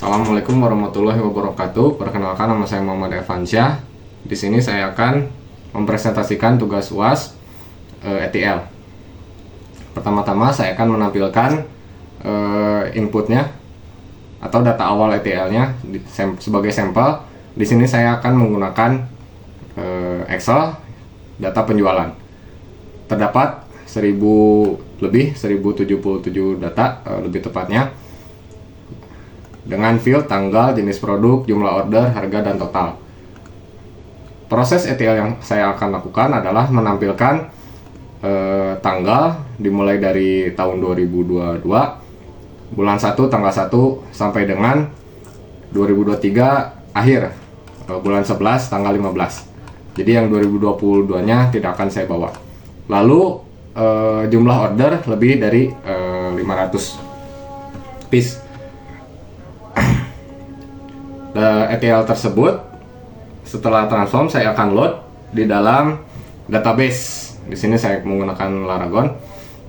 Assalamualaikum warahmatullahi wabarakatuh. Perkenalkan, nama saya Muhammad Evansyah. Di sini saya akan mempresentasikan tugas UAS ETL. Pertama-tama saya akan menampilkan inputnya atau data awal ETL-nya sebagai sampel. Di sini saya akan menggunakan Excel data penjualan. Terdapat 1077 data lebih tepatnya, dengan field tanggal, jenis produk, jumlah order, harga, dan total. Proses ETL yang saya akan lakukan adalah menampilkan tanggal dimulai dari tahun 2022, bulan 1 tanggal 1 sampai dengan 2023 akhir, bulan 11 tanggal 15. Jadi yang 2022 nya tidak akan saya bawa. Lalu jumlah order lebih dari 500 piece. ETL tersebut setelah transform saya akan load di dalam database. Di sini saya menggunakan Laragon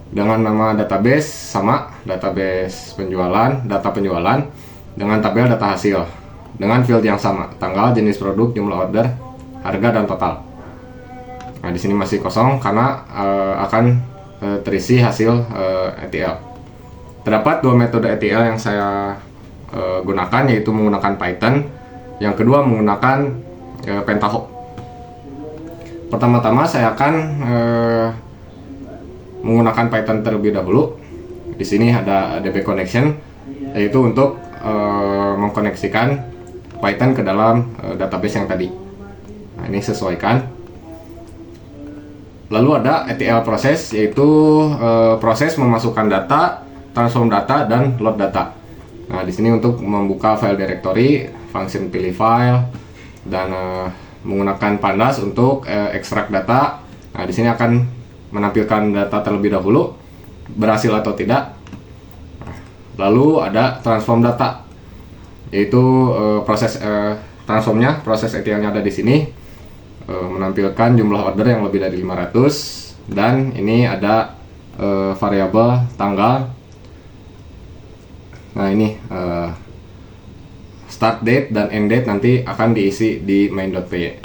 dengan nama database sama database penjualan, data penjualan dengan tabel data hasil dengan field yang sama, tanggal, jenis produk, jumlah order, harga, dan total. Nah, di sini masih kosong karena akan terisi hasil ETL. Terdapat dua metode ETL yang saya gunakan, yaitu menggunakan Python, yang kedua menggunakan Pentaho. Pertama-tama saya akan menggunakan Python terlebih dahulu. Di sini ada DB connection, yaitu untuk mengkoneksikan Python ke dalam database yang tadi. Nah, ini sesuaikan. Lalu ada ETL proses, yaitu proses memasukkan data, transform data, dan load data. Nah, di sini untuk membuka file directory, function pilih file, dan menggunakan pandas untuk ekstrak data. Nah, di sini akan menampilkan data terlebih dahulu, berhasil atau tidak. Lalu ada transform data, yaitu proses transformnya, proses ETL-nya ada di sini, menampilkan jumlah order yang lebih dari 500, dan ini ada variabel tanggal. Nah, ini start date dan end date nanti akan diisi di main.py.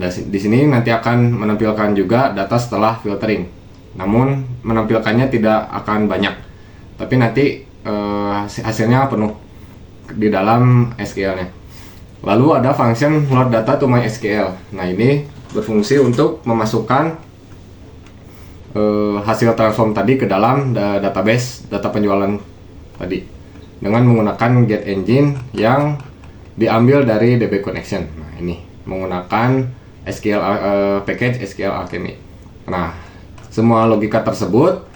Di sini nanti akan menampilkan juga data setelah filtering. Namun menampilkannya tidak akan banyak, tapi nanti hasilnya penuh di dalam SQL-nya. Lalu ada function load data to MySQL. Nah, ini berfungsi untuk memasukkan hasil transform tadi ke dalam database data penjualan tadi dengan menggunakan get engine yang diambil dari DB connection. Nah, ini menggunakan SQL package SQL Alchemy. Nah, semua logika tersebut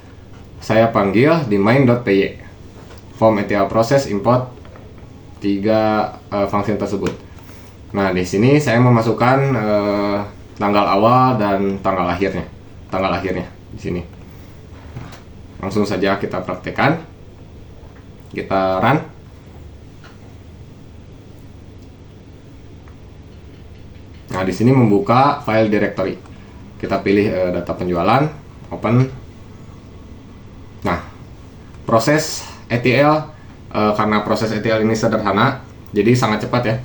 saya panggil di main.py. Form ETL process import 3 function tersebut. Nah, di sini saya memasukkan tanggal awal dan tanggal akhirnya. Tanggal akhirnya di sini. Langsung saja kita praktekkan. Kita run. Nah, di sini membuka file directory. Kita pilih data penjualan, open. Nah, proses ETL karena proses ETL ini sederhana, jadi sangat cepat ya.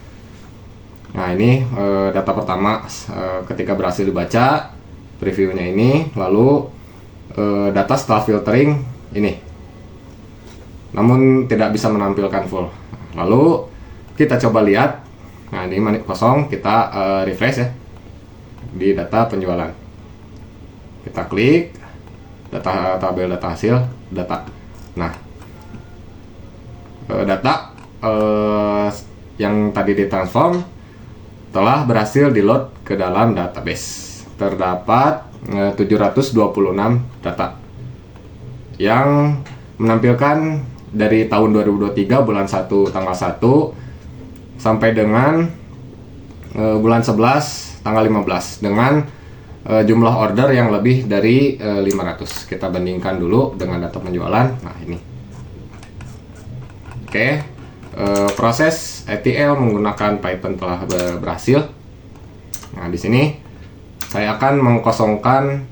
Nah, ini data pertama ketika berhasil dibaca, previewnya ini, lalu data setelah filtering ini. Namun tidak bisa menampilkan full. Lalu kita coba lihat. Nah, ini kosong, kita refresh ya di data penjualan. Kita klik data tabel data hasil data. Nah, data yang tadi ditransform telah berhasil di load ke dalam database. Terdapat 726 data yang menampilkan dari tahun 2023 bulan 1 tanggal 1 sampai dengan bulan 11 tanggal 15 dengan jumlah order yang lebih dari 500. Kita bandingkan dulu dengan data penjualan. Nah, ini. Oke. Proses ETL menggunakan Python telah berhasil. Nah, di sini saya akan mengkosongkan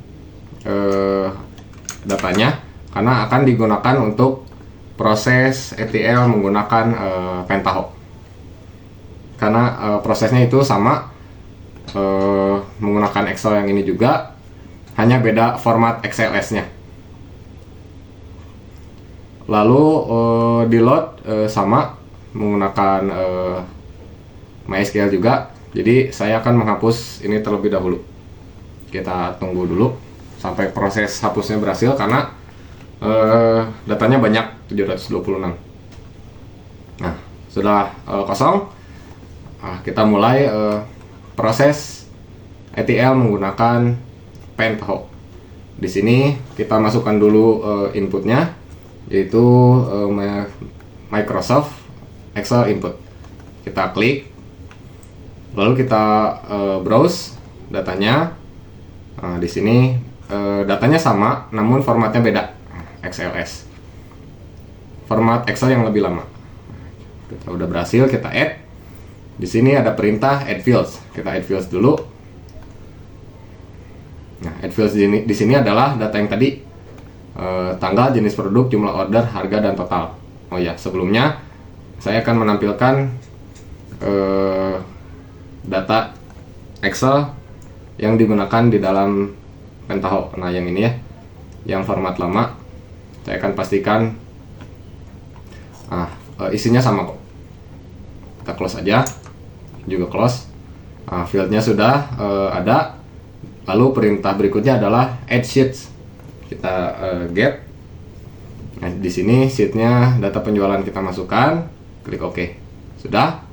datanya karena akan digunakan untuk proses ETL menggunakan Pentaho. Karena prosesnya itu sama, menggunakan Excel yang ini juga, hanya beda format XLS-nya. Lalu di load sama, menggunakan MySQL juga. Jadi saya akan menghapus ini terlebih dahulu. Kita tunggu dulu sampai proses hapusnya berhasil, karena datanya banyak, 726. Nah, sudah kosong. Kita mulai proses ETL menggunakan Pentaho. Di sini kita masukkan dulu inputnya, yaitu Microsoft Excel input. Kita klik, lalu kita browse datanya. Di sini datanya sama, namun formatnya beda, XLS. Format Excel yang lebih lama. Kita udah berhasil, kita add. Di sini ada perintah add fields. Kita add fields dulu. Nah, add fields di sini adalah data yang tadi, tanggal, jenis produk, jumlah order, harga, dan total. Oh ya, sebelumnya saya akan menampilkan data Excel yang digunakan di dalam Pentaho. Nah, yang ini ya, yang format lama. Saya akan pastikan isinya sama kok. Kita close aja, juga close. Fieldnya sudah ada. Lalu perintah berikutnya adalah add sheets. Kita get. Nah, di sini sheetnya data penjualan kita masukkan, klik OK. Sudah.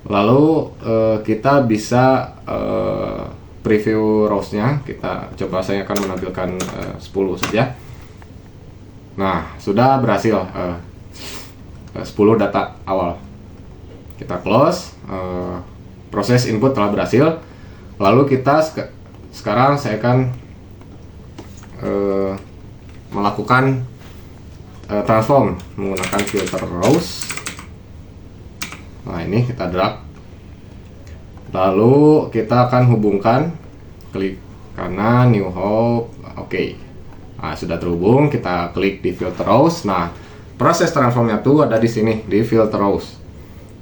Lalu kita bisa preview rows-nya. Kita coba, saya akan menampilkan 10 saja. Nah, sudah berhasil 10 data awal. Kita close. Proses input telah berhasil. Lalu kita sekarang saya akan melakukan transform menggunakan filter rows. Nah, ini kita drag. Lalu kita akan hubungkan, klik kanan, new hope, oke. Nah, sudah terhubung. Kita klik di filter rows. Nah, proses transformnya tuh ada di sini di filter rows.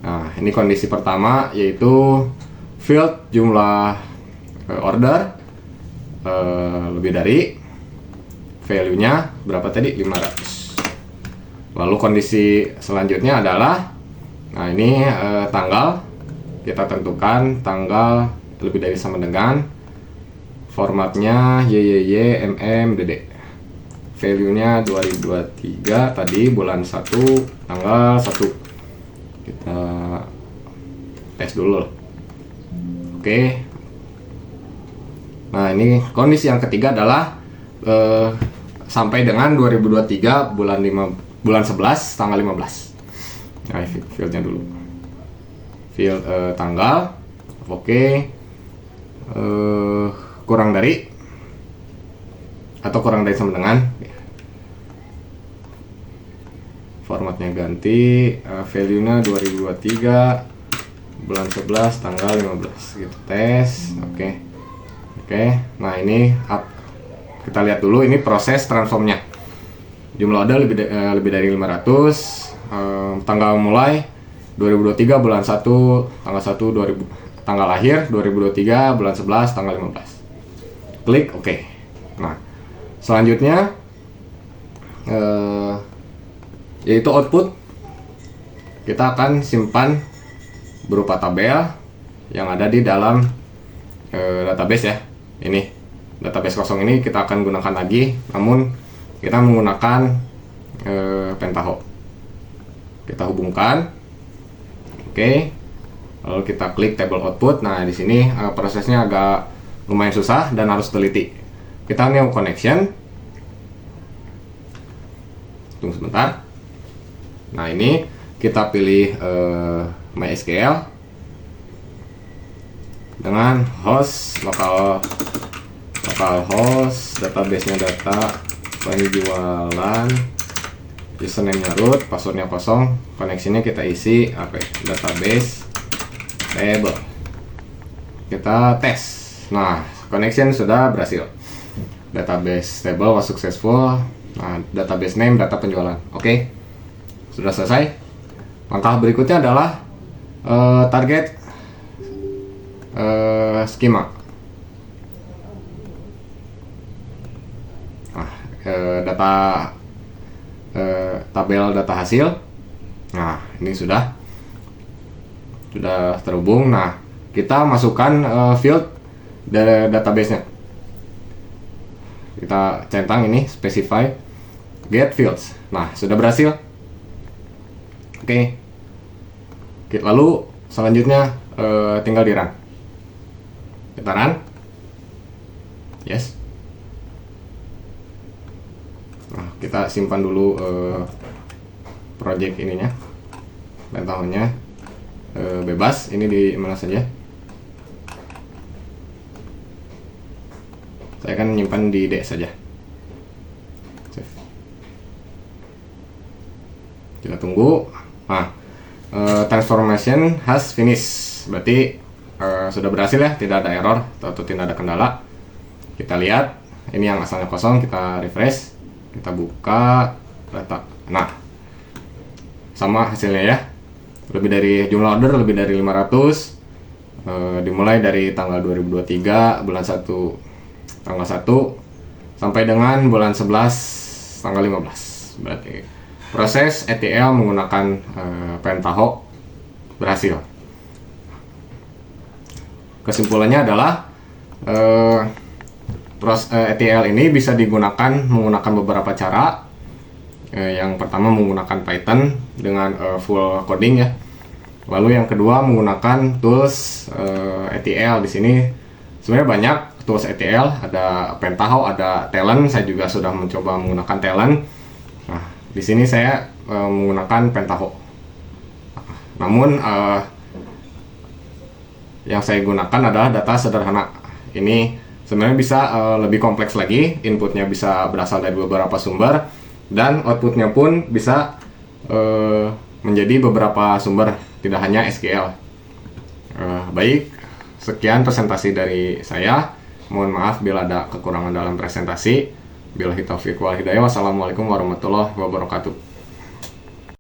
Nah, ini kondisi pertama, yaitu field jumlah order lebih dari, value-nya berapa tadi, 500. Lalu kondisi selanjutnya adalah, nah ini tanggal, kita tentukan tanggal lebih dari sama dengan, formatnya YYY MM DD, value-nya 2023, tadi bulan 1 tanggal 1. Kita tes dulu. Oke. Nah, ini kondisi yang ketiga adalah sampai dengan 2023 bulan 11 tanggal 15. Nah, fieldnya dulu. Field tanggal. Oke. Kurang dari atau kurang dari sama dengan, formatnya ganti, value-nya 2023 bulan 11 tanggal 15 gitu, tes. Oke. Nah, ini kita lihat dulu ini proses transformnya. Jumlah order lebih dari 500, tanggal mulai 2023 bulan 1 tanggal 1 tanggal akhir 2023 bulan 11 tanggal 15. Klik OK. Nah, selanjutnya yaitu output. Kita akan simpan berupa tabel yang ada di dalam database ya. Ini database kosong ini kita akan gunakan lagi, namun kita menggunakan Pentaho. Kita hubungkan, oke. Lalu kita klik table output. Nah, di sini prosesnya agak lumayan susah dan harus teliti. Kita new connection. Tunggu sebentar. Nah, ini kita pilih MySQL dengan host localhost, database-nya data penjualan, username-nya root, password-nya kosong, koneksinya kita isi database table. Kita tes. Nah, connection sudah berhasil. Database table was successful. Nah, database name data penjualan. Oke. Sudah selesai. Langkah berikutnya adalah target skema. Nah, data tabel data hasil. Nah, ini sudah terhubung. Nah, kita masukkan field dari database-nya. Kita centang ini specify get fields. Nah, sudah berhasil. Oke. Lalu selanjutnya tinggal di run. Kita run. Yes. Nah, kita simpan dulu project ininya, pentahunnya bebas. Ini di mana saja. Saya akan menyimpan di D saja. Save. Kita tunggu. Nah, transformation has finished. Berarti sudah berhasil ya, tidak ada error atau tidak ada kendala. Kita lihat, ini yang asalnya kosong, kita refresh, kita buka data. Nah, sama hasilnya ya. Lebih dari jumlah order lebih dari 500. Dimulai dari tanggal 2023 bulan 1 tanggal 1 sampai dengan bulan 11 tanggal 15. Berarti proses ETL menggunakan Pentaho berhasil. Kesimpulannya adalah ETL ini bisa digunakan menggunakan beberapa cara. Yang pertama menggunakan Python dengan full coding ya. Lalu yang kedua menggunakan tools ETL. Di sini sebenarnya banyak tools ETL, ada Pentaho, ada Talent. Saya juga sudah mencoba menggunakan Talent. Nah, di sini saya menggunakan Pentaho. Namun yang saya gunakan adalah data sederhana. Ini sebenarnya bisa lebih kompleks lagi. Inputnya bisa berasal dari beberapa sumber dan outputnya pun bisa menjadi beberapa sumber, tidak hanya SQL. Baik, sekian presentasi dari saya. Mohon maaf bila ada kekurangan dalam presentasi. Billahi taufiq wal hidayah. Wassalamualaikum warahmatullahi wabarakatuh.